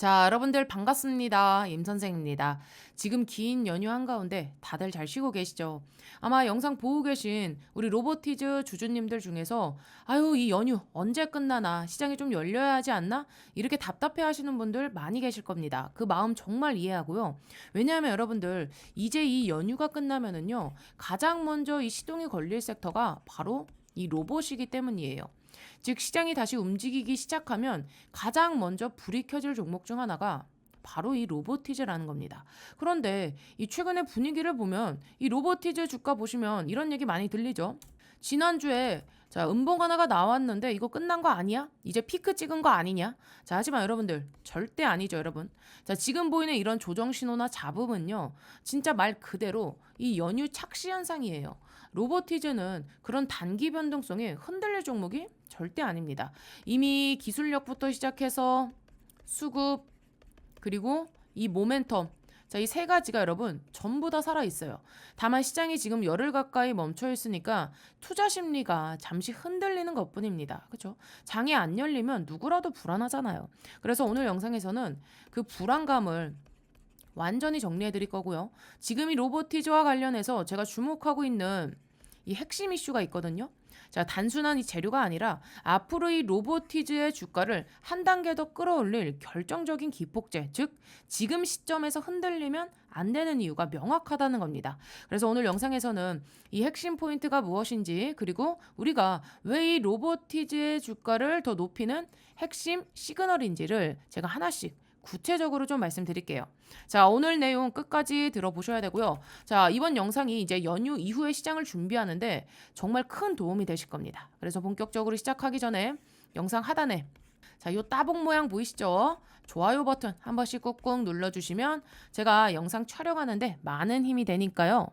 자, 여러분들 반갑습니다. 임 선생입니다. 지금 긴 연휴 한가운데 다들 잘 쉬고 계시죠? 아마 영상 보고 계신 우리 로보티즈 주주님들 중에서 아유, 이 연휴 언제 끝나나 시장이 좀 열려야 하지 않나? 이렇게 답답해 하시는 분들 많이 계실 겁니다. 그 마음 정말 이해하고요. 왜냐하면 여러분들 이제 이 연휴가 끝나면은요. 가장 먼저 이 시동이 걸릴 섹터가 바로 이 로봇이기 때문이에요. 즉 시장이 다시 움직이기 시작하면 가장 먼저 불이 켜질 종목 중 하나가 바로 이 로보티즈라는 겁니다. 그런데 이 최근의 분위기를 보면 이 로보티즈 주가 보시면 이런 얘기 많이 들리죠. 지난주에 자, 음봉 하나가 나왔는데 이거 끝난 거 아니야? 이제 피크 찍은 거 아니냐? 자, 하지만 여러분들 절대 아니죠, 여러분. 자, 지금 보이는 이런 조정 신호나 잡음은요. 진짜 말 그대로 이 연휴 착시 현상이에요. 로보티즈는 그런 단기 변동성에 흔들릴 종목이 절대 아닙니다. 이미 기술력부터 시작해서 수급 그리고 이 모멘텀 자, 이 세 가지가 여러분 전부 다 살아 있어요. 다만 시장이 지금 열흘 가까이 멈춰 있으니까 투자 심리가 잠시 흔들리는 것뿐입니다. 그렇죠? 장이 안 열리면 누구라도 불안하잖아요. 그래서 오늘 영상에서는 그 불안감을 완전히 정리해 드릴 거고요. 지금 이 로보티즈와 관련해서 제가 주목하고 있는 이 핵심 이슈가 있거든요. 자, 단순한 이 재료가 아니라 앞으로 이 로보티즈의 주가를 한 단계 더 끌어올릴 결정적인 기폭제, 즉 지금 시점에서 흔들리면 안 되는 이유가 명확하다는 겁니다. 그래서 오늘 영상에서는 이 핵심 포인트가 무엇인지 그리고 우리가 왜 이 로보티즈의 주가를 더 높이는 핵심 시그널인지를 제가 하나씩 구체적으로 좀 말씀드릴게요. 자, 오늘 내용 끝까지 들어보셔야 되고요. 자, 이번 영상이 이제 연휴 이후의 시장을 준비하는데 정말 큰 도움이 되실 겁니다. 그래서 본격적으로 시작하기 전에 영상 하단에 자, 요 따봉 모양 보이시죠? 좋아요 버튼 한 번씩 꾹꾹 눌러주시면 제가 영상 촬영하는데 많은 힘이 되니까요.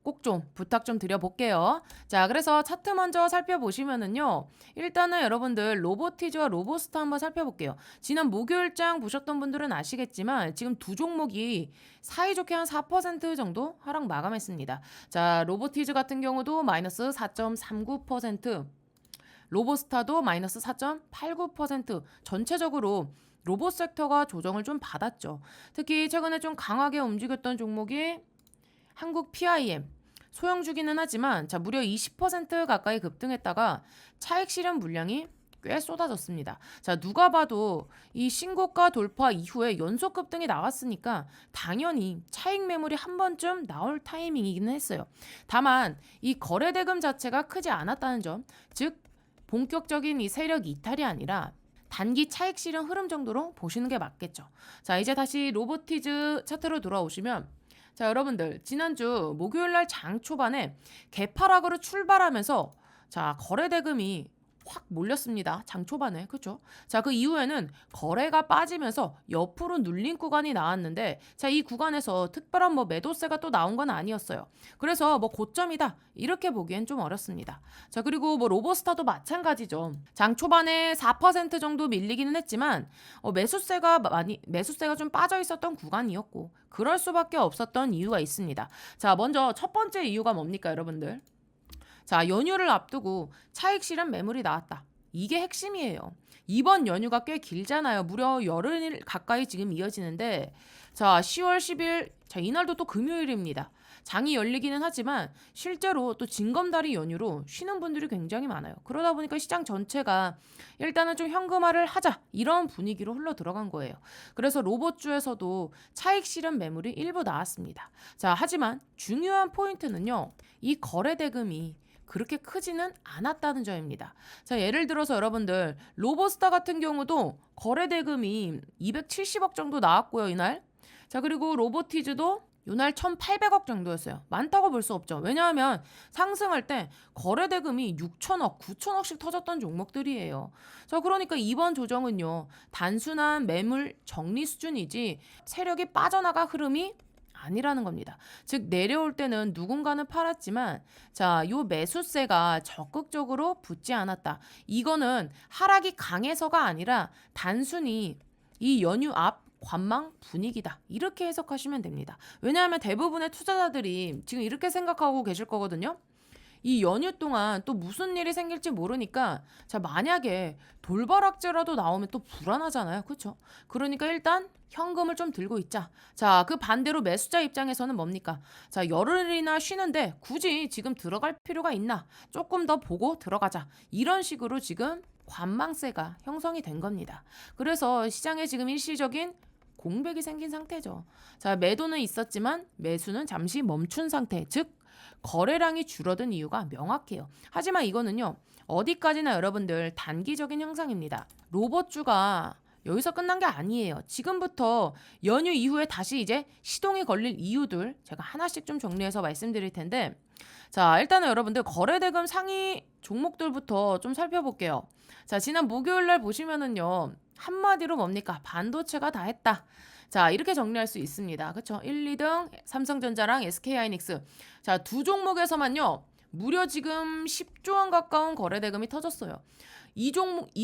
꼭 좀 부탁 좀 드려볼게요. 자, 그래서 차트 먼저 살펴보시면은요. 일단은 여러분들 로보티즈와 로보스타 한번 살펴볼게요. 지난 목요일장 보셨던 분들은 아시겠지만 지금 두 종목이 사이좋게 한 4% 정도 하락 마감했습니다. 자, 로보티즈 같은 경우도 마이너스 4.39%, 로보스타도 마이너스 4.89%, 전체적으로 로봇 섹터가 조정을 좀 받았죠. 특히 최근에 좀 강하게 움직였던 종목이 한국 PIM 소형주기는 하지만 자 무려 20% 가까이 급등했다가 차익 실현 물량이 꽤 쏟아졌습니다. 자, 누가 봐도 이 신고가 돌파 이후에 연속 급등이 나왔으니까 당연히 차익 매물이 한 번쯤 나올 타이밍이기는 했어요. 다만 이 거래 대금 자체가 크지 않았다는 점, 즉 본격적인 이 세력 이탈이 아니라 단기 차익 실현 흐름 정도로 보시는 게 맞겠죠. 자, 이제 다시 로보티즈 차트로 돌아오시면 자, 여러분들 지난주 목요일날 장 초반에 개파락으로 출발하면서 자, 거래 대금이 확 몰렸습니다. 장 초반에. 그렇죠? 자, 그 이후에는 거래가 빠지면서 옆으로 눌린 구간이 나왔는데 자, 이 구간에서 특별한 뭐 매도세가 또 나온 건 아니었어요. 그래서 뭐 고점이다. 이렇게 보기엔 좀 어렵습니다. 자, 그리고 뭐 로보스타도 마찬가지죠. 장 초반에 4% 정도 밀리기는 했지만 매수세가 좀 빠져 있었던 구간이었고 그럴 수밖에 없었던 이유가 있습니다. 자, 먼저 첫 번째 이유가 뭡니까, 여러분들? 자, 연휴를 앞두고 차익 실현 매물이 나왔다. 이게 핵심이에요. 이번 연휴가 꽤 길잖아요. 무려 열흘 가까이 지금 이어지는데 자, 10월 10일 자, 이날도 또 금요일입니다. 장이 열리기는 하지만 실제로 또 징검다리 연휴로 쉬는 분들이 굉장히 많아요. 그러다 보니까 시장 전체가 일단은 좀 현금화를 하자 이런 분위기로 흘러 들어간 거예요. 그래서 로봇주에서도 차익 실현 매물이 일부 나왔습니다. 자, 하지만 중요한 포인트는요. 이 거래 대금이 그렇게 크지는 않았다는 점입니다. 자, 예를 들어서 여러분들 로보스타 같은 경우도 거래 대금이 270억 정도 나왔고요, 이날. 자, 그리고 로보티즈도 이날 1,800억 정도였어요. 많다고 볼 수 없죠. 왜냐하면 상승할 때 거래 대금이 6천억, 9천억씩 터졌던 종목들이에요. 자, 그러니까 이번 조정은요. 단순한 매물 정리 수준이지 세력이 빠져나가 흐름이 아니라는 겁니다. 즉 내려올 때는 누군가는 팔았지만 자, 요 매수세가 적극적으로 붙지 않았다. 이거는 하락이 강해서가 아니라 단순히 이 연휴 앞 관망 분위기다. 이렇게 해석하시면 됩니다. 왜냐하면 대부분의 투자자들이 지금 이렇게 생각하고 계실 거거든요. 이 연휴 동안 또 무슨 일이 생길지 모르니까 자, 만약에 돌발 악재라도 나오면 또 불안하잖아요. 그렇죠? 그러니까 일단 현금을 좀 들고 있자. 자, 그 반대로 매수자 입장에서는 뭡니까? 자, 열흘이나 쉬는데 굳이 지금 들어갈 필요가 있나? 조금 더 보고 들어가자. 이런 식으로 지금 관망세가 형성이 된 겁니다. 그래서 시장에 지금 일시적인 공백이 생긴 상태죠. 자, 매도는 있었지만 매수는 잠시 멈춘 상태. 즉 거래량이 줄어든 이유가 명확해요. 하지만 이거는요. 어디까지나 여러분들 단기적인 현상입니다. 로봇주가 여기서 끝난 게 아니에요. 지금부터 연휴 이후에 다시 이제 시동이 걸릴 이유들 제가 하나씩 좀 정리해서 말씀드릴 텐데 자, 일단은 여러분들 거래대금 상위 종목들부터 좀 살펴볼게요. 자, 지난 목요일 날 보시면은요. 한마디로 뭡니까? 반도체가 다 했다. 자, 이렇게 정리할 수 있습니다. 그렇죠? 1, 2등 삼성전자랑 SK하이닉스. 자, 두 종목에서만요. 무려 지금 10조 원 가까운 거래대금이 터졌어요. 이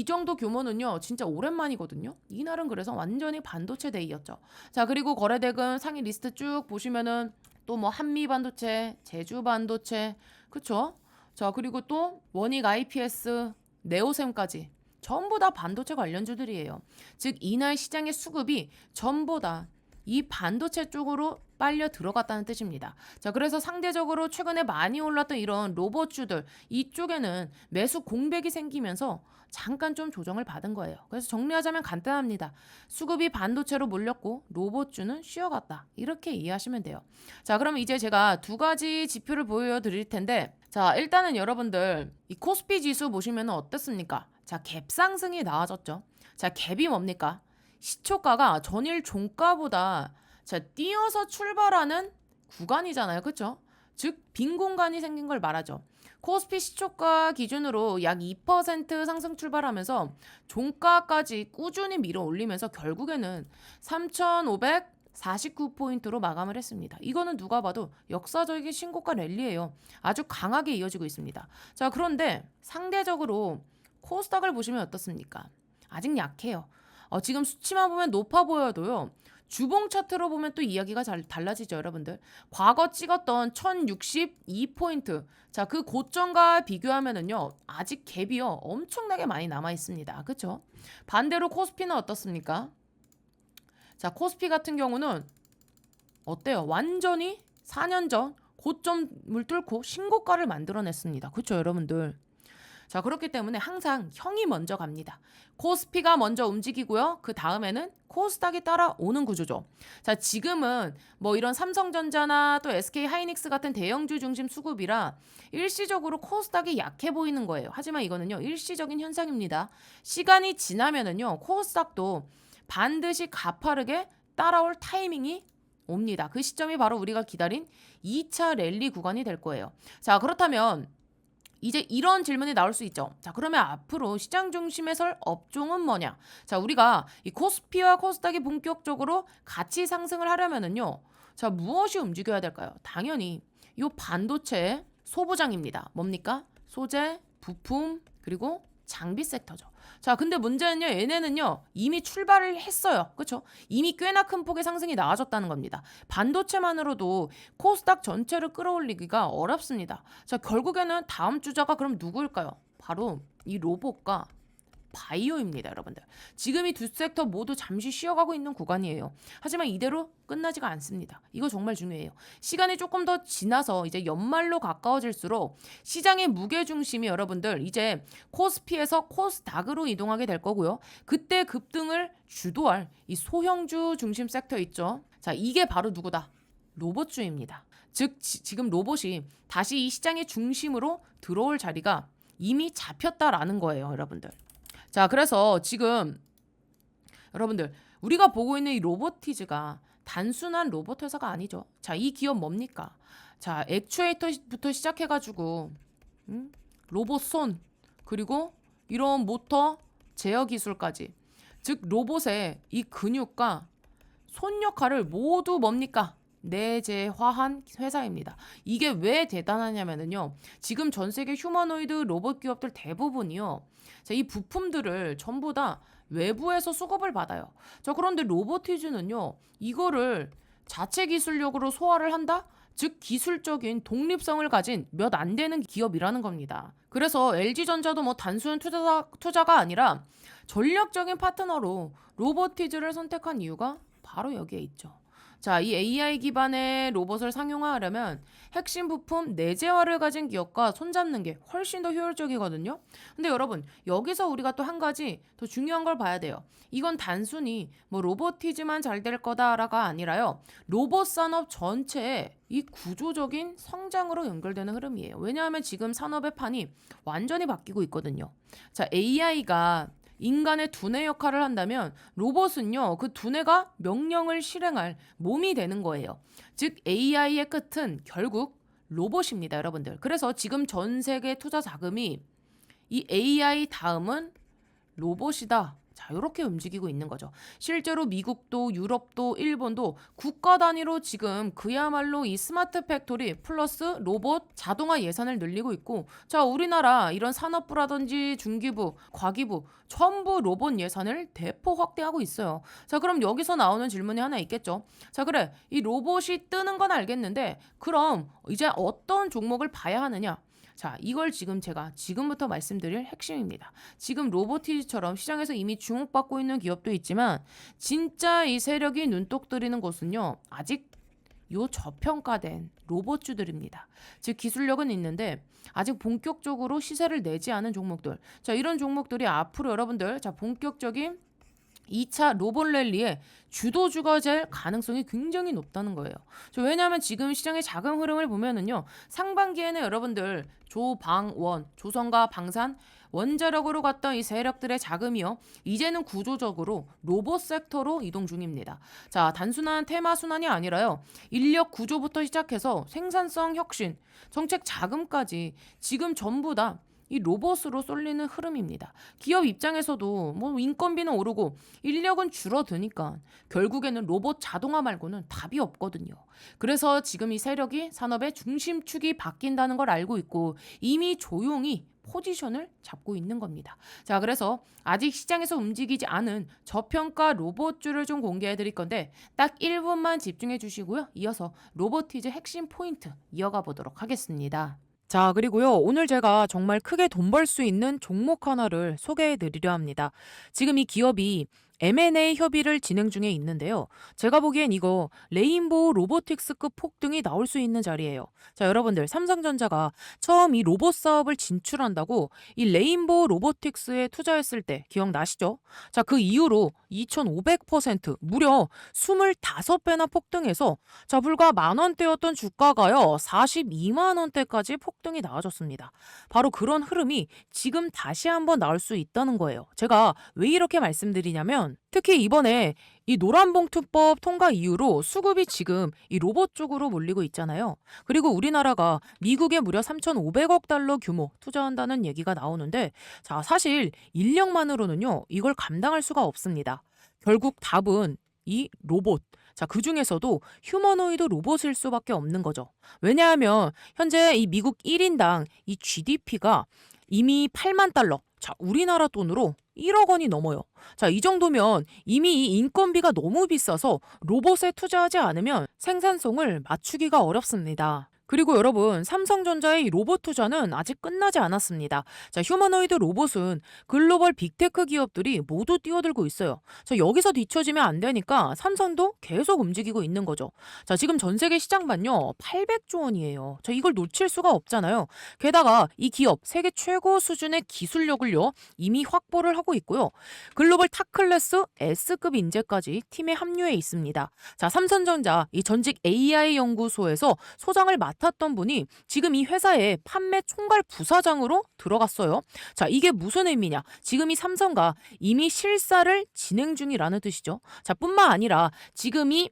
정도 규모는요. 진짜 오랜만이거든요. 이날은 그래서 완전히 반도체 데이였죠. 자, 그리고 거래대금 상위 리스트 쭉 보시면은 또 뭐 한미반도체, 제주반도체, 그쵸? 자, 그리고 또 원익 IPS, 네오셈까지 전부 다 반도체 관련주들이에요. 즉 이날 시장의 수급이 전부 다 이 반도체 쪽으로 빨려 들어갔다는 뜻입니다. 자, 그래서 상대적으로 최근에 많이 올랐던 이런 로봇주들 이쪽에는 매수 공백이 생기면서 잠깐 좀 조정을 받은 거예요. 그래서 정리하자면 간단합니다. 수급이 반도체로 몰렸고 로봇주는 쉬어갔다. 이렇게 이해하시면 돼요. 자, 그럼 이제 제가 두 가지 지표를 보여드릴 텐데 자, 일단은 여러분들 이 코스피 지수 보시면 어떻습니까? 자, 갭 상승이 나와졌죠. 자, 갭이 뭡니까? 시초가가 전일 종가보다 자, 뛰어서 출발하는 구간이잖아요. 그렇죠? 즉 빈 공간이 생긴 걸 말하죠. 코스피 시초가 기준으로 약 2% 상승 출발하면서 종가까지 꾸준히 밀어 올리면서 결국에는 3,549포인트로 마감을 했습니다. 이거는 누가 봐도 역사적인 신고가 랠리예요. 아주 강하게 이어지고 있습니다. 자, 그런데 상대적으로 코스닥을 보시면 어떻습니까? 아직 약해요. 지금 수치만 보면 높아 보여도요. 주봉 차트로 보면 또 이야기가 잘 달라지죠, 여러분들. 과거 찍었던 1062포인트. 자, 그 고점과 비교하면은요. 아직 갭이요. 엄청나게 많이 남아 있습니다. 그렇죠? 반대로 코스피는 어떻습니까? 자, 코스피 같은 경우는 어때요? 완전히 4년 전 고점을 뚫고 신고가를 만들어냈습니다. 그렇죠, 여러분들? 자, 그렇기 때문에 항상 형이 먼저 갑니다. 코스피가 먼저 움직이고요. 그 다음에는 코스닥이 따라오는 구조죠. 자, 지금은 뭐 이런 삼성전자나 또 SK하이닉스 같은 대형주 중심 수급이라 일시적으로 코스닥이 약해 보이는 거예요. 하지만 이거는요. 일시적인 현상입니다. 시간이 지나면은요. 코스닥도 반드시 가파르게 따라올 타이밍이 옵니다. 그 시점이 바로 우리가 기다린 2차 랠리 구간이 될 거예요. 자, 그렇다면 이제 이런 질문이 나올 수 있죠. 자, 그러면 앞으로 시장 중심에 설 업종은 뭐냐? 자, 우리가 이 코스피와 코스닥이 본격적으로 같이 상승을 하려면은요. 자, 무엇이 움직여야 될까요? 당연히 이 반도체 소부장입니다. 뭡니까? 소재, 부품, 그리고 장비 섹터죠. 자, 근데 문제는요. 얘네는요. 이미 출발을 했어요. 그렇죠? 이미 꽤나 큰 폭의 상승이 나와줬다는 겁니다. 반도체만으로도 코스닥 전체를 끌어올리기가 어렵습니다. 자, 결국에는 다음 주자가 그럼 누구일까요? 바로 이 로봇과 바이오입니다, 여러분들. 지금 이 두 섹터 모두 잠시 쉬어가고 있는 구간이에요. 하지만 이대로 끝나지가 않습니다. 이거 정말 중요해요. 시간이 조금 더 지나서 이제 연말로 가까워질수록 시장의 무게 중심이 여러분들 이제 코스피에서 코스닥으로 이동하게 될 거고요. 그때 급등을 주도할 이 소형주 중심 섹터 있죠. 자, 이게 바로 누구다? 로봇주입니다. 즉 지금 로봇이 다시 이 시장의 중심으로 들어올 자리가 이미 잡혔다라는 거예요, 여러분들. 자, 그래서 지금 여러분들 우리가 보고 있는 이 로보티즈가 단순한 로봇 회사가 아니죠. 자, 이 기업 뭡니까? 자, 액추에이터부터 시작해가지고 로봇 손 그리고 이런 모터 제어 기술까지 즉 로봇의 이 근육과 손 역할을 모두 뭡니까? 내재화한 회사입니다. 이게 왜 대단하냐면요. 지금 전 세계 휴머노이드 로봇 기업들 대부분이요. 자, 이 부품들을 전부 다 외부에서 수급을 받아요. 자, 그런데 로보티즈는요. 이거를 자체 기술력으로 소화를 한다? 즉 기술적인 독립성을 가진 몇 안 되는 기업이라는 겁니다. 그래서 LG전자도 뭐 단순 투자가 아니라 전략적인 파트너로 로보티즈를 선택한 이유가 바로 여기에 있죠. 자, 이 AI 기반의 로봇을 상용화하려면 핵심 부품 내재화를 가진 기업과 손잡는 게 훨씬 더 효율적이거든요. 근데 여러분, 여기서 우리가 또 한 가지 더 중요한 걸 봐야 돼요. 이건 단순히 뭐 로보티즈만 잘 될 거다라가 아니라요. 로봇 산업 전체의 이 구조적인 성장으로 연결되는 흐름이에요. 왜냐하면 지금 산업의 판이 완전히 바뀌고 있거든요. 자, AI가 인간의 두뇌 역할을 한다면 로봇은요, 그 두뇌가 명령을 실행할 몸이 되는 거예요. 즉, AI의 끝은 결국 로봇입니다, 여러분들. 그래서 지금 전 세계 투자 자금이 이 AI 다음은 로봇이다. 자, 이렇게 움직이고 있는 거죠. 실제로 미국도 유럽도 일본도 국가 단위로 지금 그야말로 이 스마트 팩토리 플러스 로봇 자동화 예산을 늘리고 있고, 자, 우리나라 이런 산업부라든지 중기부, 과기부 전부 로봇 예산을 대폭 확대하고 있어요. 자, 그럼 여기서 나오는 질문이 하나 있겠죠. 자, 그래. 이 로봇이 뜨는 건 알겠는데 그럼 이제 어떤 종목을 봐야 하느냐? 자, 이걸 제가 지금부터 말씀드릴 핵심입니다. 지금 로보티즈처럼 시장에서 이미 주목받고 있는 기업도 있지만 진짜 이 세력이 눈독 들이는 곳은요. 아직 요 저평가된 로봇주들입니다. 즉 기술력은 있는데 아직 본격적으로 시세를 내지 않은 종목들. 자, 이런 종목들이 앞으로 여러분들 본격적인 2차 로봇 랠리의 주도주가 될 가능성이 굉장히 높다는 거예요. 왜냐하면 지금 시장의 자금 흐름을 보면은요. 상반기에는 여러분들 조방원, 조선과 방산, 원자력으로 갔던 이 세력들의 자금이요. 이제는 구조적으로 로봇 섹터로 이동 중입니다. 자, 단순한 테마 순환이 아니라요. 인력 구조부터 시작해서 생산성 혁신, 정책 자금까지 지금 전부 다 이 로봇으로 쏠리는 흐름입니다. 기업 입장에서도 뭐 인건비는 오르고 인력은 줄어드니까 결국에는 로봇 자동화 말고는 답이 없거든요. 그래서 지금 이 세력이 산업의 중심축이 바뀐다는 걸 알고 있고 이미 조용히 포지션을 잡고 있는 겁니다. 자, 그래서 아직 시장에서 움직이지 않은 저평가 로봇주를 좀 공개해 드릴 건데 딱 1분만 집중해 주시고요. 이어서 로보티즈 핵심 포인트 이어가 보도록 하겠습니다. 자, 그리고요. 오늘 제가 정말 크게 돈 벌 수 있는 종목 하나를 소개해 드리려 합니다. 지금 이 기업이 M&A 협의를 진행 중에 있는데요. 제가 보기엔 이거 레인보우 로보틱스급 폭등이 나올 수 있는 자리예요. 자, 여러분들 삼성전자가 처음 이 로봇 사업을 진출한다고 이 레인보우 로보틱스에 투자했을 때 기억나시죠? 자, 그 이후로 2,500% 무려 25배나 폭등해서 자, 불과 만 원대였던 주가가요. 42만 원대까지 폭등이 나와줬습니다. 바로 그런 흐름이 지금 다시 한번 나올 수 있다는 거예요. 제가 왜 이렇게 말씀드리냐면 특히 이번에 이 노란봉투법 통과 이후로 수급이 지금 이 로봇 쪽으로 몰리고 있잖아요. 그리고 우리나라가 미국에 무려 3,500억 달러 규모 투자한다는 얘기가 나오는데 자, 사실 인력만으로는요. 이걸 감당할 수가 없습니다. 결국 답은 이 로봇. 자, 그 중에서도 휴머노이드 로봇일 수밖에 없는 거죠. 왜냐하면 현재 이 미국 1인당 이 GDP가 이미 8만 달러. 자, 우리나라 돈으로 1억 원이 넘어요. 자, 이 정도면 이미 이 인건비가 너무 비싸서 로봇에 투자하지 않으면 생산성을 맞추기가 어렵습니다. 그리고 여러분, 삼성전자의 이 로봇 투자는 아직 끝나지 않았습니다. 자, 휴머노이드 로봇은 글로벌 빅테크 기업들이 모두 뛰어들고 있어요. 자, 여기서 뒤처지면 안 되니까 삼성도 계속 움직이고 있는 거죠. 자, 지금 전 세계 시장만요, 800조 원이에요. 자, 이걸 놓칠 수가 없잖아요. 게다가 이 기업 세계 최고 수준의 기술력을요, 이미 확보를 하고 있고요. 글로벌 탑클래스 S급 인재까지 팀에 합류해 있습니다. 자, 삼성전자 이 전직 AI 연구소에서 소장을 맡았던 분이 지금 이 회사의 판매 총괄 부사장으로 들어갔어요. 자, 이게 무슨 의미냐? 지금 이 삼성과 이미 실사를 진행 중이라는 뜻이죠. 자, 뿐만 아니라 지금 이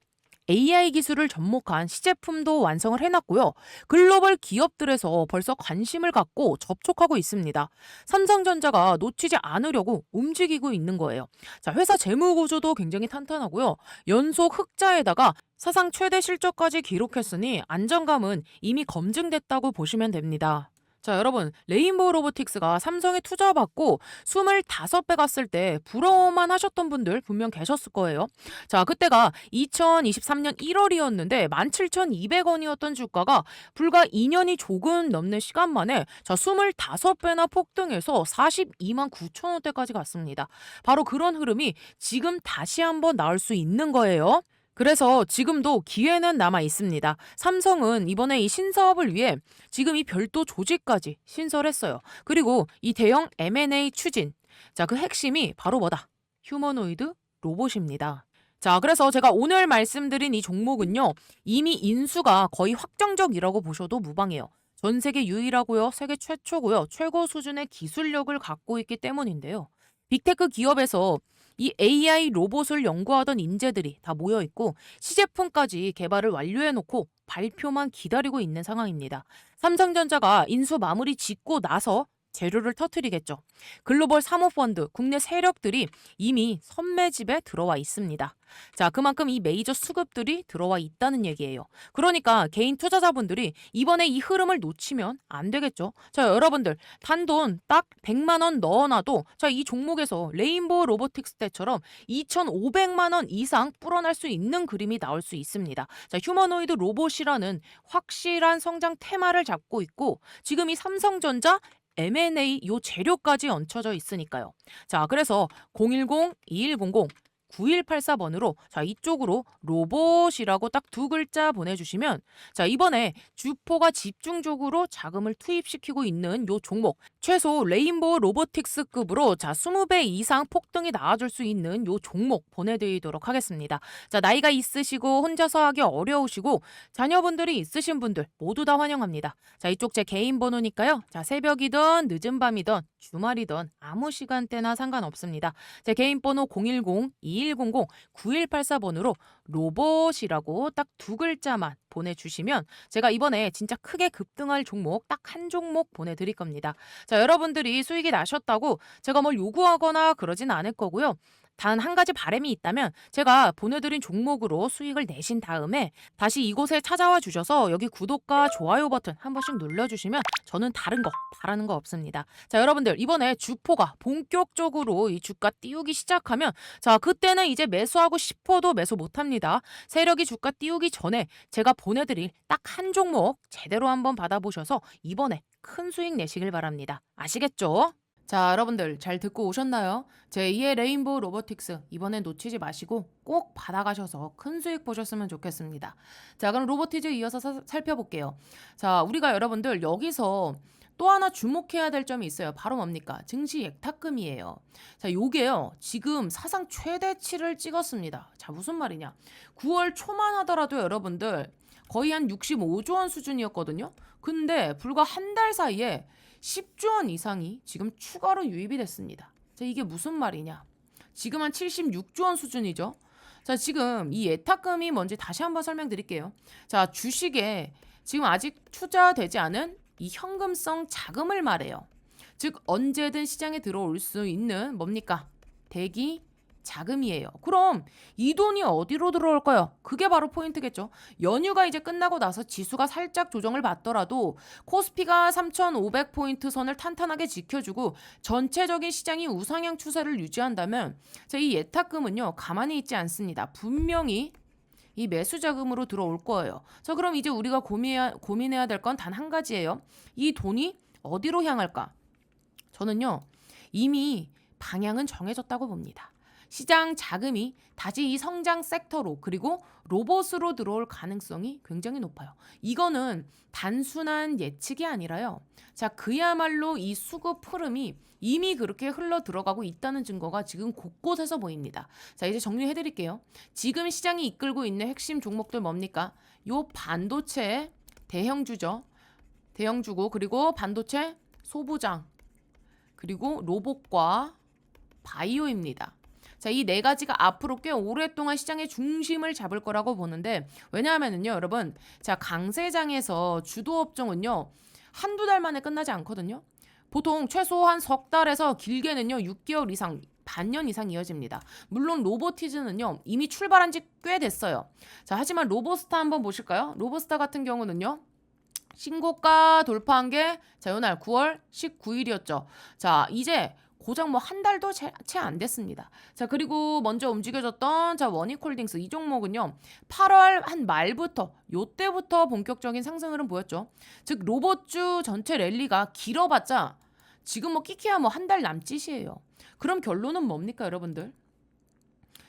AI 기술을 접목한 시제품도 완성을 해놨고요. 글로벌 기업들에서 벌써 관심을 갖고 접촉하고 있습니다. 삼성전자가 놓치지 않으려고 움직이고 있는 거예요. 자, 회사 재무 구조도 굉장히 탄탄하고요. 연속 흑자에다가 사상 최대 실적까지 기록했으니 안정감은 이미 검증됐다고 보시면 됩니다. 자, 여러분, 레인보우 로보틱스가 삼성에 투자받고 25배 갔을 때 부러워만 하셨던 분들 분명 계셨을 거예요. 자, 그때가 2023년 1월이었는데 17,200원이었던 주가가 불과 2년이 조금 넘는 시간 만에 자, 25배나 폭등해서 42만 9천 원대까지 갔습니다. 바로 그런 흐름이 지금 다시 한번 나올 수 있는 거예요. 그래서 지금도 기회는 남아 있습니다. 삼성은 이번에 이 신사업을 위해 지금 이 별도 조직까지 신설했어요. 그리고 이 대형 M&A 추진. 자, 그 핵심이 바로 뭐다? 휴머노이드 로봇입니다. 자, 그래서 제가 오늘 말씀드린 이 종목은요, 이미 인수가 거의 확정적이라고 보셔도 무방해요. 전 세계 유일하고요, 세계 최초고요, 최고 수준의 기술력을 갖고 있기 때문인데요. 빅테크 기업에서 이 AI 로봇을 연구하던 인재들이 다 모여 있고 시제품까지 개발을 완료해 놓고 발표만 기다리고 있는 상황입니다. 삼성전자가 인수 마무리 짓고 나서 재료를 터뜨리겠죠. 글로벌 사모펀드, 국내 세력들이 이미 선매집에 들어와 있습니다. 자, 그만큼 이 메이저 수급들이 들어와 있다는 얘기예요. 그러니까 개인 투자자분들이 이번에 이 흐름을 놓치면 안 되겠죠. 자, 여러분들 단돈 딱 100만 원 넣어놔도 자, 이 종목에서 레인보우 로보틱스 때처럼 2,500만 원 이상 불어날 수 있는 그림이 나올 수 있습니다. 자, 휴머노이드 로봇이라는 확실한 성장 테마를 잡고 있고 지금 이 삼성전자 M&A 요 재료까지 얹혀져 있으니까요. 자, 그래서 010-2100 9184번으로 자, 이쪽으로 로봇이라고 딱 두 글자 보내주시면 자, 이번에 주포가 집중적으로 자금을 투입시키고 있는 요 종목 최소 레인보우 로보틱스급으로 자, 20배 이상 폭등이 나와줄 수 있는 요 종목 보내드리도록 하겠습니다. 자, 나이가 있으시고 혼자서 하기 어려우시고 자녀분들이 있으신 분들 모두 다 환영합니다. 자, 이쪽 제 개인 번호니까요. 자, 새벽이든 늦은 밤이든 주말이든 아무 시간대나 상관없습니다. 제 개인 번호 010-2100-9184번으로 로봇이라고 딱 두 글자만 보내주시면 제가 이번에 진짜 크게 급등할 종목 딱 한 종목 보내드릴 겁니다. 자, 여러분들이 수익이 나셨다고 제가 뭘 요구하거나 그러진 않을 거고요. 단 한 가지 바람이 있다면 제가 보내드린 종목으로 수익을 내신 다음에 다시 이곳에 찾아와 주셔서 여기 구독과 좋아요 버튼 한 번씩 눌러주시면 저는 다른 거 바라는 거 없습니다. 자, 여러분들 이번에 주포가 본격적으로 이 주가 띄우기 시작하면 자, 그때는 이제 매수하고 싶어도 매수 못합니다. 세력이 주가 띄우기 전에 제가 보내드릴 딱 한 종목 제대로 한번 받아보셔서 이번에 큰 수익 내시길 바랍니다. 아시겠죠? 자, 여러분들 잘 듣고 오셨나요? 제2의 레인보우 로보틱스 이번엔 놓치지 마시고 꼭 받아가셔서 큰 수익 보셨으면 좋겠습니다. 자, 그럼 로보티즈 이어서 살펴볼게요. 자, 우리가 여러분들 여기서 또 하나 주목해야 될 점이 있어요. 바로 뭡니까? 증시 예탁금이에요. 자, 요게요. 지금 사상 최대치를 찍었습니다. 자, 무슨 말이냐? 9월 초만 하더라도 여러분들 거의 한 65조 원 수준이었거든요. 근데 불과 한 달 사이에 10조 원 이상이 지금 추가로 유입이 됐습니다. 자, 이게 무슨 말이냐? 지금 한 76조 원 수준이죠. 자, 지금 이 예탁금이 뭔지 다시 한번 설명드릴게요. 자, 주식에 지금 아직 투자되지 않은 이 현금성 자금을 말해요. 즉 언제든 시장에 들어올 수 있는 뭡니까? 대기 자금이에요. 그럼 이 돈이 어디로 들어올까요? 그게 바로 포인트겠죠. 연휴가 이제 끝나고 나서 지수가 살짝 조정을 받더라도 코스피가 3,500포인트 선을 탄탄하게 지켜주고 전체적인 시장이 우상향 추세를 유지한다면 이 예탁금은요 가만히 있지 않습니다. 분명히 이 매수 자금으로 들어올 거예요. 자, 그럼 이제 우리가 고민해야 될 건 단 한 가지예요. 이 돈이 어디로 향할까? 저는요 이미 방향은 정해졌다고 봅니다. 시장 자금이 다시 이 성장 섹터로 그리고 로봇으로 들어올 가능성이 굉장히 높아요. 이거는 단순한 예측이 아니라요. 자, 그야말로 이 수급 흐름이 이미 그렇게 흘러 들어가고 있다는 증거가 지금 곳곳에서 보입니다. 자, 이제 정리해 드릴게요. 지금 시장이 이끌고 있는 핵심 종목들 뭡니까? 요 반도체 대형주죠. 대형주고 그리고 반도체 소부장 그리고 로봇과 바이오입니다. 자, 이 네 가지가 앞으로 꽤 오랫동안 시장의 중심을 잡을 거라고 보는데 왜냐하면은요, 여러분, 자, 강세장에서 주도 업종은요 한두 달 만에 끝나지 않거든요. 보통 최소한 석 달에서 길게는요 6개월 이상, 반년 이상 이어집니다. 물론 로보티즈는요 이미 출발한 지 꽤 됐어요. 자, 하지만 로보스타 한번 보실까요? 로보스타 같은 경우는요 신고가 돌파한 게 자, 요날 9월 19일이었죠. 자, 이제 고작 뭐 한 달도 채 안 됐습니다. 자, 그리고 먼저 움직여줬던 자, 원익홀딩스 이 종목은요. 8월 한 말부터 요때부터 본격적인 상승 흐름 보였죠. 즉 로봇주 전체 랠리가 길어봤자 지금 뭐 끼키야 뭐 한 달 남짓이에요. 그럼 결론은 뭡니까, 여러분들?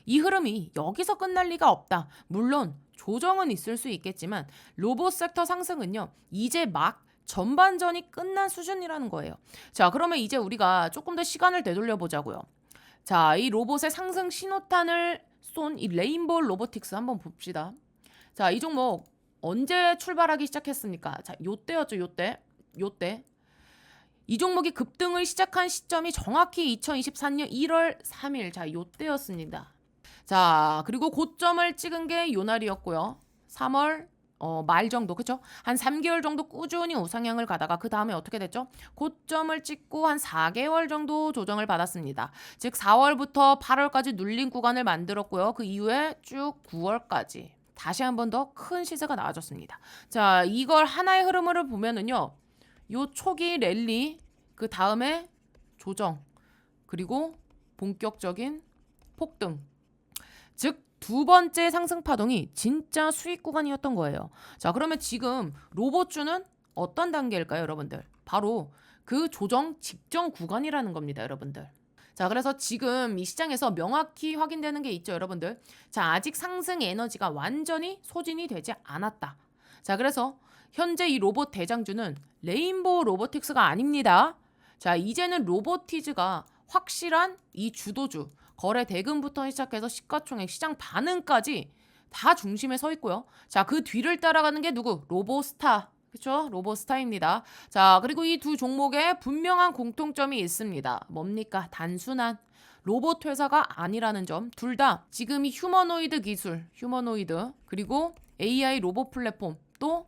이 흐름이 여기서 끝날 리가 없다. 물론 조정은 있을 수 있겠지만 로봇 섹터 상승은요. 이제 막 전반전이 끝난 수준이라는 거예요. 자, 그러면 이제 우리가 조금 더 시간을 되돌려 보자고요. 자, 이 로봇의 상승 신호탄을 쏜 이 레인보우 로보틱스 한번 봅시다. 자, 이 종목 언제 출발하기 시작했습니까? 자, 요때였죠, 요때. 요때. 이 종목이 급등을 시작한 시점이 정확히 2024년 1월 3일. 자, 요때였습니다. 자, 그리고 고점을 찍은 게 요 날이었고요. 3월 말 정도, 그쵸? 한 3개월 정도 꾸준히 우상향을 가다가 그 다음에 어떻게 됐죠? 고점을 찍고 한 4개월 정도 조정을 받았습니다. 즉 4월부터 8월까지 눌린 구간을 만들었고요. 그 이후에 쭉 9월까지 다시 한 번 더 큰 시세가 나와줬습니다. 자, 이걸 하나의 흐름을 보면은요. 요 초기 랠리, 그 다음에 조정, 그리고 본격적인 폭등. 즉 두 번째 상승 파동이 진짜 수익 구간이었던 거예요. 자, 그러면 지금 로봇주는 어떤 단계일까요, 여러분들? 바로 그 조정 직전 구간이라는 겁니다, 여러분들. 자, 그래서 지금 이 시장에서 명확히 확인되는 게 있죠, 여러분들. 자, 아직 상승 에너지가 완전히 소진이 되지 않았다. 자, 그래서 현재 이 로봇 대장주는 레인보우 로보틱스가 아닙니다. 자, 이제는 로보티즈가 확실한 이 주도주, 거래 대금부터 시작해서 시가총액, 시장 반응까지 다 중심에 서 있고요. 자, 그 뒤를 따라가는 게 누구? 로보스타. 그렇죠? 로보스타입니다. 자, 그리고 이 두 종목에 분명한 공통점이 있습니다. 뭡니까? 단순한 로봇 회사가 아니라는 점. 둘 다 지금 이 휴머노이드 기술, 휴머노이드, 그리고 AI 로봇 플랫폼, 또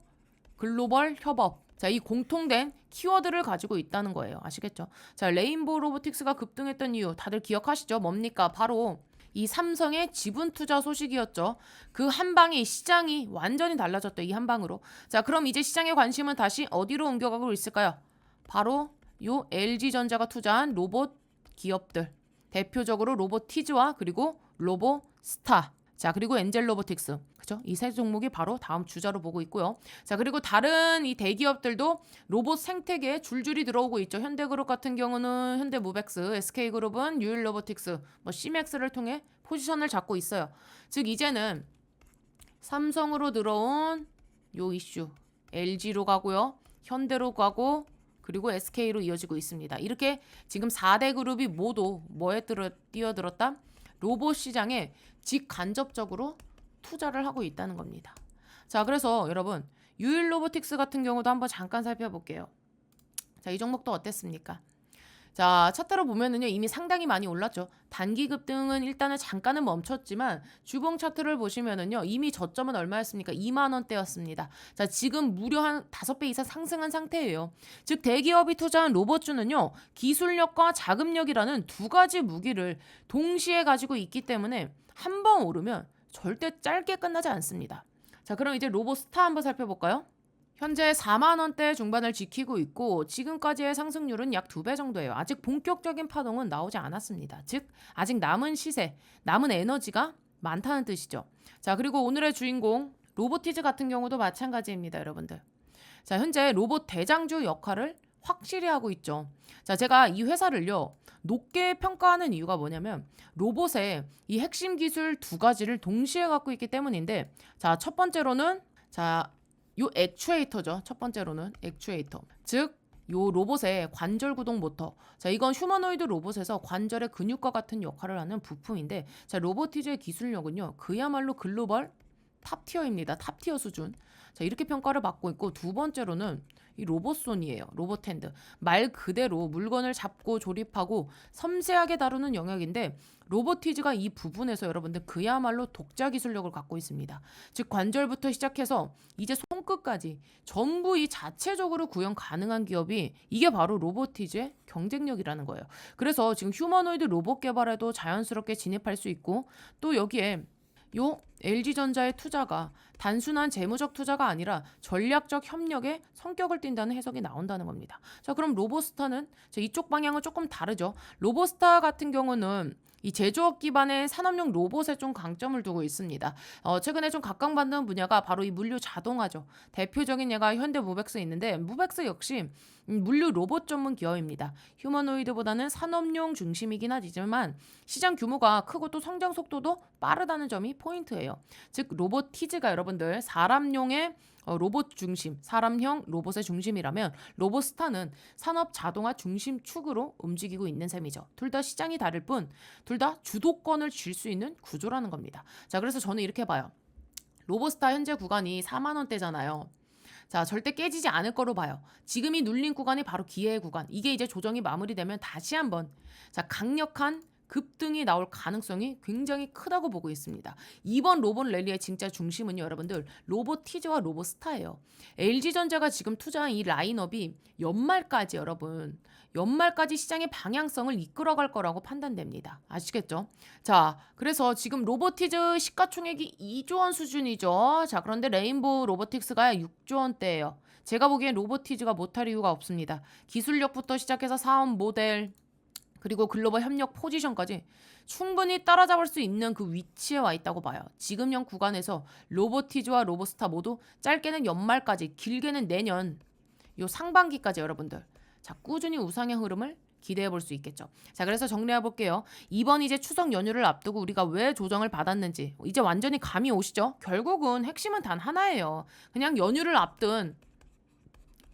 글로벌 협업. 자, 이 공통된 키워드를 가지고 있다는 거예요. 아시겠죠? 자, 레인보우 로보틱스가 급등했던 이유 다들 기억하시죠? 뭡니까? 바로 이 삼성의 지분 투자 소식이었죠. 그 한 방에 시장이 완전히 달라졌대. 이 한 방으로. 자, 그럼 이제 시장의 관심은 다시 어디로 옮겨가고 있을까요? 바로 요 LG전자가 투자한 로봇 기업들. 대표적으로 로보티즈와 그리고 로보스타. 자, 그리고 엔젤 로보틱스. 그죠? 이 세 종목이 바로 다음 주자로 보고 있고요. 자, 그리고 다른 이 대기업들도 로봇 생태계에 줄줄이 들어오고 있죠. 현대그룹 같은 경우는 현대무벡스, SK그룹은 유일로보틱스, 뭐 시맥스를 통해 포지션을 잡고 있어요. 즉 이제는 삼성으로 들어온 요 이슈, LG로 가고요. 현대로 가고 그리고 SK로 이어지고 있습니다. 이렇게 지금 4대 그룹이 모두 뭐에 뛰어들었다? 로봇 시장에 직간접적으로 투자를 하고 있다는 겁니다. 자, 그래서 여러분 유일로보틱스 같은 경우도 한번 잠깐 살펴볼게요. 자, 이 종목도 어땠습니까? 자, 차트로 보면은요 이미 상당히 많이 올랐죠. 단기 급등은 일단은 잠깐은 멈췄지만 주봉 차트를 보시면은요 이미 저점은 얼마였습니까? 2만 원대였습니다. 자, 지금 무려 한 5배 이상 상승한 상태예요. 즉 대기업이 투자한 로봇주는요 기술력과 자금력이라는 두 가지 무기를 동시에 가지고 있기 때문에 한 번 오르면 절대 짧게 끝나지 않습니다. 자, 그럼 이제 로보스타 한번 살펴볼까요? 현재 4만 원대 중반을 지키고 있고 지금까지의 상승률은 약 2배 정도예요. 아직 본격적인 파동은 나오지 않았습니다. 즉 아직 남은 시세, 남은 에너지가 많다는 뜻이죠. 자, 그리고 오늘의 주인공 로보티즈 같은 경우도 마찬가지입니다, 여러분들. 자, 현재 로봇 대장주 역할을 확실히 하고 있죠. 자, 제가 이 회사를요 높게 평가하는 이유가 뭐냐면 로봇의 이 핵심 기술 두 가지를 동시에 갖고 있기 때문인데, 자, 첫 번째로는 자, 요 액추에이터죠. 첫 번째로는 액추에이터. 즉 요 로봇의 관절 구동 모터. 자, 이건 휴머노이드 로봇에서 관절의 근육과 같은 역할을 하는 부품인데, 자, 로보티즈의 기술력은요 그야말로 글로벌 탑티어입니다. 탑티어 수준. 자, 이렇게 평가를 받고 있고, 두 번째로는 이 로봇손이에요. 로봇핸드. 말 그대로 물건을 잡고 조립하고 섬세하게 다루는 영역인데 로보티즈가 이 부분에서 여러분들 그야말로 독자 기술력을 갖고 있습니다. 즉 관절부터 시작해서 이제 손끝까지 전부 이 자체적으로 구현 가능한 기업이 이게 바로 로보티즈의 경쟁력이라는 거예요. 그래서 지금 휴머노이드 로봇 개발에도 자연스럽게 진입할 수 있고, 또 여기에 요 LG전자의 투자가 단순한 재무적 투자가 아니라 전략적 협력의 성격을 띈다는 해석이 나온다는 겁니다. 자, 그럼 로보스타는 이쪽 방향은 조금 다르죠. 로보스타 같은 경우는 이 제조업 기반의 산업용 로봇에 좀 강점을 두고 있습니다. 최근에 좀 각광받는 분야가 바로 이 물류 자동화죠. 대표적인 예가 현대 무벡스 있는데 무벡스 역시 물류 로봇 전문 기업입니다. 휴머노이드보다는 산업용 중심이긴 하지만 시장 규모가 크고 또 성장 속도도 빠르다는 점이 포인트예요. 즉 로보티즈가 여러분들 사람용의 로봇 중심, 사람형 로봇의 중심이라면 로보스타는 산업 자동화 중심 축으로 움직이고 있는 셈이죠. 둘 다 시장이 다를 뿐 둘 다 주도권을 쥘 수 있는 구조라는 겁니다. 자, 그래서 저는 이렇게 봐요. 로보스타 현재 구간이 4만 원대잖아요. 자, 절대 깨지지 않을 거로 봐요. 지금이 눌린 구간이 바로 기회의 구간. 이게 이제 조정이 마무리되면 다시 한번 강력한 급등이 나올 가능성이 굉장히 크다고 보고 있습니다. 이번 로봇 랠리의 진짜 중심은요, 여러분들 로보티즈와 로보스타예요. LG전자가 지금 투자한 이 라인업이 연말까지 여러분 연말까지 시장의 방향성을 이끌어갈 거라고 판단됩니다. 아시겠죠? 자, 그래서 지금 로보티즈 시가총액이 2조 원 수준이죠. 자, 그런데 레인보우 로보틱스가 6조 원대예요. 제가 보기엔 로보티즈가 못할 이유가 없습니다. 기술력부터 시작해서 사업 모델, 그리고 글로벌 협력 포지션까지 충분히 따라잡을 수 있는 그 위치에 와 있다고 봐요. 지금 현 구간에서 로보티즈와 로보스타 모두 짧게는 연말까지, 길게는 내년 요 상반기까지 여러분들 꾸준히 우상향 흐름을 기대해 볼 수 있겠죠. 자, 그래서 정리해 볼게요. 이번 이제 추석 연휴를 앞두고 우리가 왜 조정을 받았는지 이제 완전히 감이 오시죠? 결국은 핵심은 단 하나예요. 그냥 연휴를 앞둔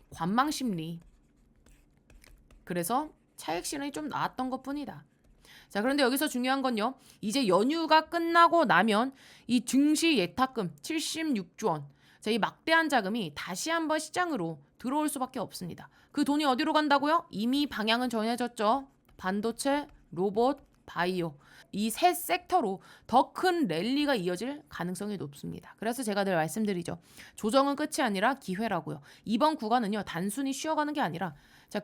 관망 심리. 그래서 차익 실현이 좀 나았던 것뿐이다. 자, 그런데 여기서 중요한 건요. 이제 연휴가 끝나고 나면 이 증시 예탁금 76조 원. 자, 이 막대한 자금이 다시 한번 시장으로 들어올 수밖에 없습니다. 그 돈이 어디로 간다고요? 이미 방향은 정해졌죠. 반도체, 로봇, 바이오. 이 세 섹터로 더 큰 랠리가 이어질 가능성이 높습니다. 그래서 제가 늘 말씀드리죠. 조정은 끝이 아니라 기회라고요. 이번 구간은요. 단순히 쉬어가는 게 아니라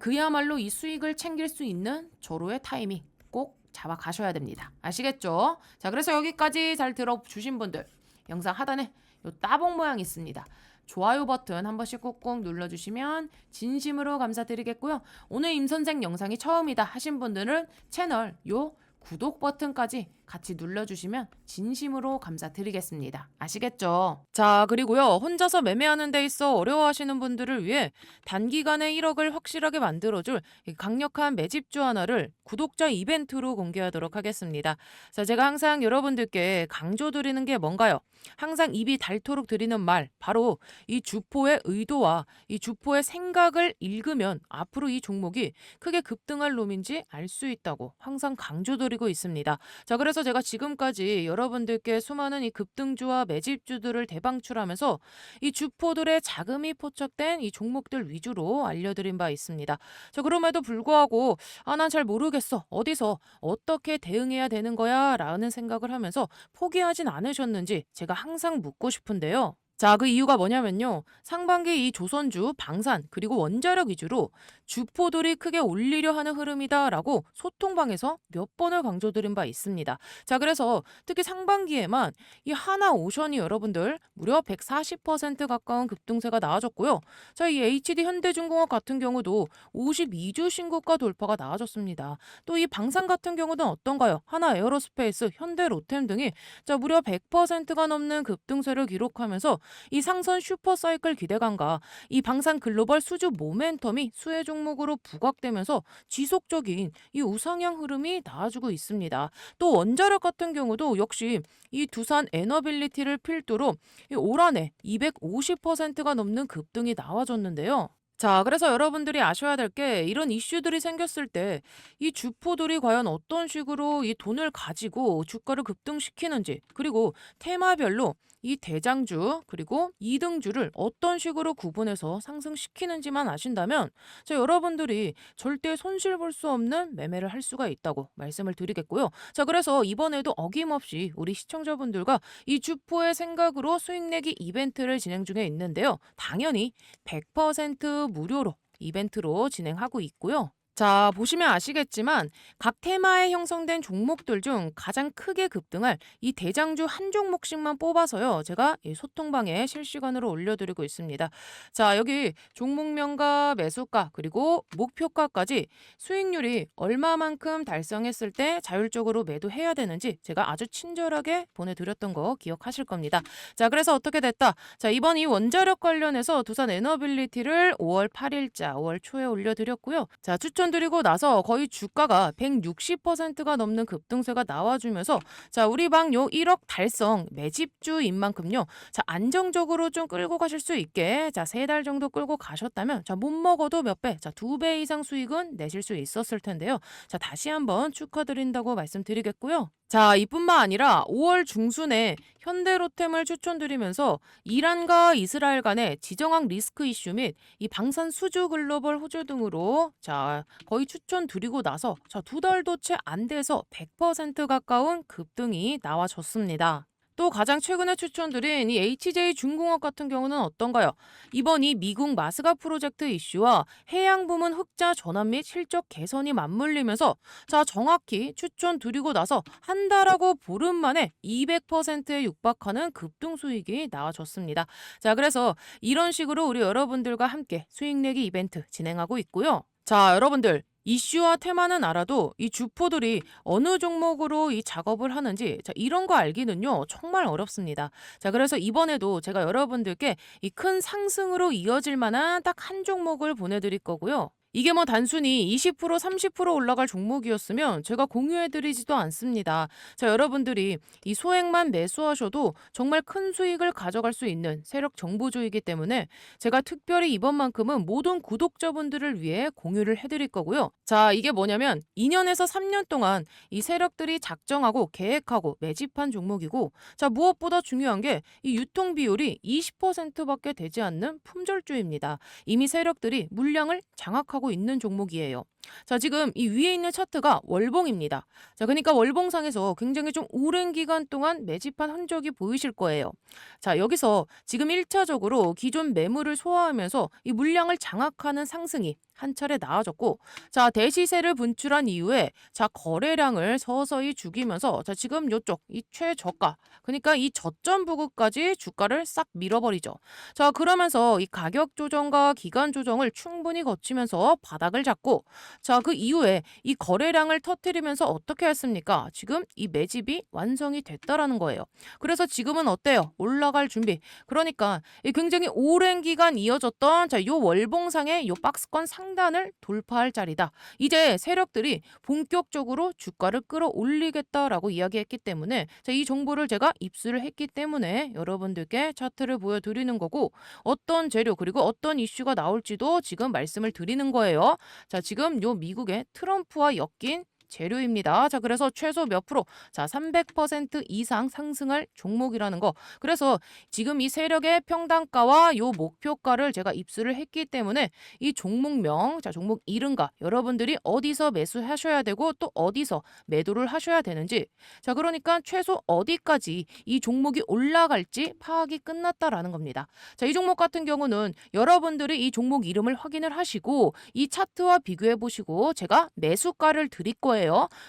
그야말로 이 수익을 챙길 수 있는 절호의 타이밍 꼭 잡아 가셔야 됩니다. 아시겠죠? 자, 그래서 여기까지 잘 들어주신 분들 영상 하단에 요 따봉 모양 있습니다. 좋아요 버튼 한 번씩 꾹꾹 눌러주시면 진심으로 감사드리겠고요. 오늘 임선생 영상이 처음이다 하신 분들은 채널 요 구독 버튼까지 같이 눌러주시면 진심으로 감사드리겠습니다. 아시겠죠? 자, 그리고요. 혼자서 매매하는 데 있어 어려워하시는 분들을 위해 단기간에 1억을 확실하게 만들어줄 강력한 매집주 하나를 구독자 이벤트로 공개하도록 하겠습니다. 자, 제가 항상 여러분들께 강조드리는 게 뭔가요? 항상 입이 닳도록 드리는 말, 바로 이 주포의 의도와 이 주포의 생각을 읽으면 앞으로 이 종목이 크게 급등할 놈인지 알 수 있다고 항상 강조드리고 있습니다. 자, 그래서 제가 지금까지 여러분들께 수많은 이 급등주와 매집주들을 대방출하면서 이 주포들의 자금이 포착된 이 종목들 위주로 알려드린 바 있습니다. 자, 그럼에도 불구하고 난 잘 모르겠어. 어디서 어떻게 대응해야 되는 거야? 라는 생각을 하면서 포기하진 않으셨는지 제가 항상 묻고 싶은데요. 자, 그 이유가 뭐냐면요. 상반기 이 조선주, 방산, 그리고 원자력 위주로 주포들이 크게 올리려 하는 흐름이다라고 소통방에서 몇 번을 강조드린 바 있습니다. 자, 그래서 특히 상반기에만 이 하나오션이 여러분들 무려 140% 가까운 급등세가 나와줬고요. 자, 이 HD 현대중공업 같은 경우도 52주 신고가 돌파가 나와줬습니다. 또 이 방산 같은 경우는 어떤가요? 하나 에어로스페이스, 현대 로템 등이 무려 100%가 넘는 급등세를 기록하면서 이 상선 슈퍼사이클 기대감과 이 방산 글로벌 수주 모멘텀이 수혜 종목으로 부각되면서 지속적인 이 우상향 흐름이 나와주고 있습니다. 또 원자력 같은 경우도 역시 이 두산 에너빌리티를 필두로 올 한해 250%가 넘는 급등이 나와줬는데요. 자, 그래서 여러분들이 아셔야 될 게 이런 이슈들이 생겼을 때 이 주포들이 과연 어떤 식으로 이 돈을 가지고 주가를 급등시키는지, 그리고 테마별로 이 대장주 그리고 이등주를 어떤 식으로 구분해서 상승시키는지만 아신다면 여러분들이 절대 손실 볼 수 없는 매매를 할 수가 있다고 말씀을 드리겠고요. 자, 그래서 이번에도 어김없이 우리 시청자분들과 이 주포의 생각으로 수익 내기 이벤트를 진행 중에 있는데요. 당연히 100% 무료로 이벤트로 진행하고 있고요. 자, 보시면 아시겠지만 각 테마에 형성된 종목들 중 가장 크게 급등할 이 대장주 한 종목씩만 뽑아서요. 제가 이 소통방에 실시간으로 올려드리고 있습니다. 자, 여기 종목명과 매수가 그리고 목표가까지 수익률이 얼마만큼 달성했을 때 자율적으로 매도해야 되는지 제가 아주 친절하게 보내드렸던 거 기억하실 겁니다. 자, 그래서 어떻게 됐다? 자, 이번 이 원자력 관련해서 두산 에너빌리티를 5월 8일자 5월 초에 올려드렸고요. 자, 추천드리고 나서 거의 주가가 160%가 넘는 급등세가 나와주면서 자, 우리 방 요 1억 달성 매집주인 만큼요. 자, 안정적으로 좀 끌고 가실 수 있게 자, 3달 정도 끌고 가셨다면 자, 못 먹어도 몇 배, 자, 2배 이상 수익은 내실 수 있었을 텐데요. 자, 다시 한번 축하드린다고 말씀드리겠고요. 자, 이뿐만 아니라 5월 중순에 현대로템을 추천드리면서 이란과 이스라엘 간의 지정학 리스크 이슈 및 이 방산 수주 글로벌 호주 등으로 자, 거의 추천드리고 나서 자, 2달도 채 안 돼서 100% 가까운 급등이 나와줬습니다. 또 가장 최근에 추천드린 이 HJ 중공업 같은 경우는 어떤가요? 이번 이 미국 마스가 프로젝트 이슈와 해양 부문 흑자 전환 및 실적 개선이 맞물리면서 자, 정확히 추천드리고 나서 한 달하고 보름 만에 200%에 육박하는 급등 수익이 나와줬습니다. 자, 그래서 이런 식으로 우리 여러분들과 함께 수익 내기 이벤트 진행하고 있고요. 자, 여러분들 이슈와 테마는 알아도 이 주포들이 어느 종목으로 이 작업을 하는지 자, 이런 거 알기는요 정말 어렵습니다. 자, 그래서 이번에도 제가 여러분들께 이 큰 상승으로 이어질 만한 딱 한 종목을 보내드릴 거고요. 이게 뭐 단순히 20% 30% 올라갈 종목이었으면 제가 공유해드리지도 않습니다. 자, 여러분들이 이 소액만 매수하셔도 정말 큰 수익을 가져갈 수 있는 세력 정보주이기 때문에 제가 특별히 이번만큼은 모든 구독자분들을 위해 공유를 해드릴 거고요. 자, 이게 뭐냐면 2년에서 3년 동안 이 세력들이 작정하고 계획하고 매집한 종목이고 자, 무엇보다 중요한 게 이 유통 비율이 20%밖에 되지 않는 품절주입니다. 이미 세력들이 물량을 장악하고 있는 종목이에요. 자, 지금 이 위에 있는 차트가 월봉입니다. 자, 그러니까 월봉상에서 굉장히 좀 오랜 기간 동안 매집한 흔적이 보이실 거예요. 자, 여기서 지금 1차적으로 기존 매물을 소화하면서 이 물량을 장악하는 상승이 한 차례 나아졌고 자, 대시세를 분출한 이후에 자, 거래량을 서서히 죽이면서 자, 지금 요쪽 이 최저가 그러니까 이 저점 부근까지 주가를 싹 밀어버리죠. 자, 그러면서 이 가격 조정과 기간 조정을 충분히 거치면서 바닥을 잡고 자, 그 이후에 이 거래량을 터뜨리면서 어떻게 했습니까? 지금 이 매집이 완성이 됐다라는 거예요. 그래서 지금은 어때요? 올라갈 준비. 그러니까 이 굉장히 오랜 기간 이어졌던 자, 요 월봉상의 요 박스권 상단을 돌파할 자리다. 이제 세력들이 본격적으로 주가를 끌어올리겠다라고 이야기했기 때문에 자, 이 정보를 제가 입수를 했기 때문에 여러분들께 차트를 보여드리는 거고 어떤 재료 그리고 어떤 이슈가 나올지도 지금 말씀을 드리는 거예요. 자, 지금 요 미국의 트럼프와 엮인 재료입니다. 자, 그래서 최소 몇 프로? 자, 300% 이상 상승할 종목이라는 거. 그래서 지금 이 세력의 평단가와 요 목표가를 제가 입수를 했기 때문에 이 종목명, 자, 종목 이름과 여러분들이 어디서 매수하셔야 되고 또 어디서 매도를 하셔야 되는지. 자, 그러니까 최소 어디까지 이 종목이 올라갈지 파악이 끝났다라는 겁니다. 자, 이 종목 같은 경우는 여러분들이 이 종목 이름을 확인을 하시고 이 차트와 비교해 보시고 제가 매수가를 드릴 거예요.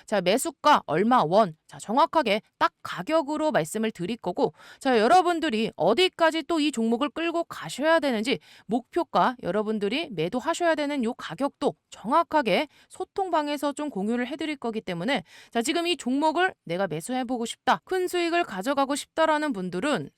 자, 매수가 얼마 원. 자, 정확하게 딱 가격으로 말씀을 드릴 거고 자, 여러분들이 어디까지 또 이 종목을 끌고 가셔야 되는지 목표가 여러분들이 매도하셔야 되는 요 가격도 정확하게 소통방에서 좀 공유를 해드릴 거기 때문에 자, 지금 이 종목을 내가 매수해보고 싶다. 큰 수익을 가져가고 싶다라는 분들은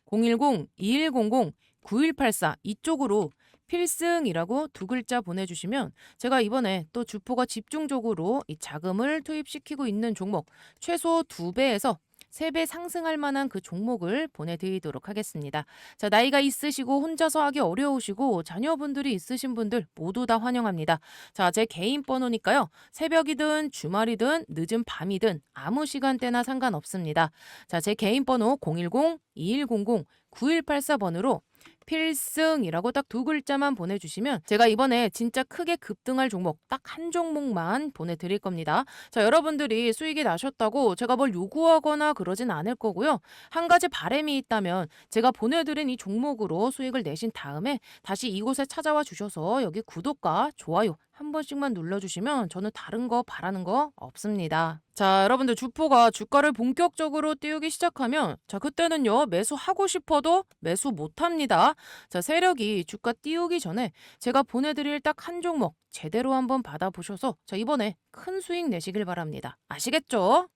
010-2100-9184 이쪽으로 필승이라고 두 글자 보내주시면 제가 이번에 또 주포가 집중적으로 이 자금을 투입시키고 있는 종목 최소 2배에서 3배 상승할 만한 그 종목을 보내드리도록 하겠습니다. 자, 나이가 있으시고 혼자서 하기 어려우시고 자녀분들이 있으신 분들 모두 다 환영합니다. 자, 제 개인 번호니까요. 새벽이든 주말이든 늦은 밤이든 아무 시간대나 상관없습니다. 자, 제 개인 번호 010-2100-9184번으로 필승이라고 딱 두 글자만 보내주시면 제가 이번에 진짜 크게 급등할 종목 딱 한 종목만 보내드릴 겁니다. 자, 여러분들이 수익이 나셨다고 제가 뭘 요구하거나 그러진 않을 거고요. 한 가지 바람이 있다면 제가 보내드린 이 종목으로 수익을 내신 다음에 다시 이곳에 찾아와 주셔서 여기 구독과 좋아요 한 번씩만 눌러주시면 저는 다른 거 바라는 거 없습니다. 자, 여러분들 주포가 주가를 본격적으로 띄우기 시작하면 자, 그때는요, 매수하고 싶어도 매수 못합니다. 자, 세력이 주가 띄우기 전에 제가 보내드릴 딱 한 종목 제대로 한번 받아보셔서 자, 이번에 큰 수익 내시길 바랍니다. 아시겠죠?